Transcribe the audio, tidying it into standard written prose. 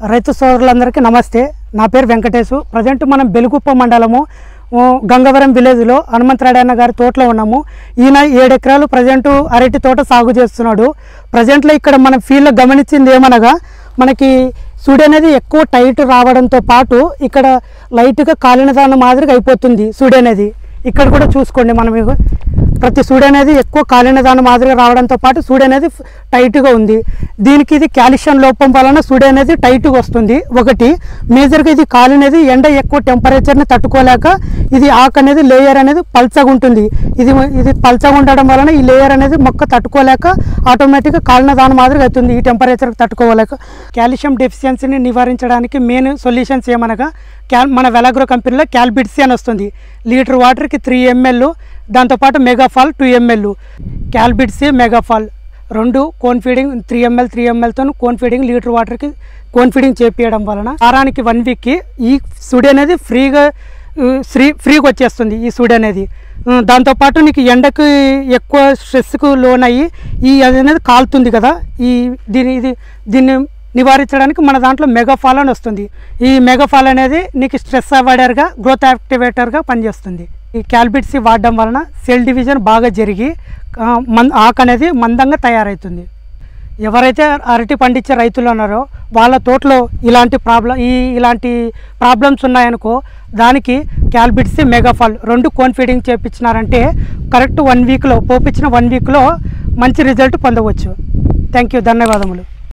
రైతు సోదరులందరికీ నమస్తే. నా పేరు వెంకటేశు. ప్రజెంట్ మనం బెలుగుప్ప మండలము గంగవరం విలేజ్లో హనుమంతరాడు అన్న గారి తోటలో ఉన్నాము. ఈయన 7 ఎకరాలు ప్రజెంట్ అరటి తోట సాగు చేస్తున్నాడు. ప్రజెంట్లో ఇక్కడ మనం ఫీల్డ్లో గమనించింది ఏమనగా మనకి సూడి అనేది ఎక్కువ టైట్ రావడంతో పాటు ఇక్కడ లైట్గా కాలిన దాని మాదిరిగా అయిపోతుంది సూడి అనేది. ఇక్కడ కూడా చూసుకోండి, మనం ప్రతి సూడి అనేది ఎక్కువ కాలిన దాని మాదిరిగా రావడంతో పాటు సూడి అనేది టైట్గా ఉంది. దీనికి ఇది కాల్షియం లోపం వలన సూడి అనేది టైట్గా వస్తుంది. ఒకటి మేజర్గా ఇది కాలినది ఎండ ఎక్కువ టెంపరేచర్ని తట్టుకోలేక ఇది ఆకు అనేది లేయర్ అనేది పల్చగా ఉంటుంది. ఇది పల్చగా ఉండడం వలన ఈ లేయర్ అనేది మొక్క తట్టుకోలేక ఆటోమేటిక్గా కాలిన దాని మాదిరిగా అవుతుంది. ఈ టెంపరేచర్కి తట్టుకోలేక కాల్షియం డెఫిషియన్సీని నివారించడానికి మెయిన్ సొల్యూషన్స్ ఏమనగా మన వెలాగ్రో కంపెనీలో క్యాల్బిట్సీ అని వస్తుంది. లీటర్ వాటర్కి 3 ml, దాంతోపాటు మెగాఫాల్ 2 ml. క్యాల్బిట్సీ మెగాఫాల్ 2 కోన్ ఫీడింగ్ 3 mlతో కోన్ ఫీడింగ్ లీటర్ వాటర్కి కోన్ ఫీడింగ్ చేపించడం వలన వారానికి 1 వీక్కి ఈ సూడి అనేది ఫ్రీగా వచ్చేస్తుంది. ఈ సూడి అనేది దాంతోపాటు నీకు ఎండకు ఎక్కువ స్ట్రెస్కు లోన్ అయ్యి ఈ అనేది కాలుతుంది కదా, దీన్ని నివారించడానికి మన దాంట్లో మెగాఫాల్ అని వస్తుంది. ఈ మెగాఫాల్ అనేది నీకు స్ట్రెస్ అవాయిడర్గా, గ్రోత్ యాక్టివేటర్గా పనిచేస్తుంది. ఈ క్యాల్బిట్సీ వాడడం వలన సెల్ డివిజన్ బాగా జరిగి ఆకు అనేది మందంగా తయారవుతుంది. ఎవరైతే అరటి పండించే రైతులు ఉన్నారో వాళ్ళ తోటలో ఇలాంటి ప్రాబ్లమ్స్ ఉన్నాయనుకో, దానికి క్యాల్బిట్సీ మెగాఫాల్ 2 కోన్ ఫీడింగ్ చేయించినారంటే కరెక్ట్ 1 వీక్లో పోపించిన 1 వీక్లో మంచి రిజల్ట్ పొందవచ్చు. థ్యాంక్ యూ, ధన్యవాదములు.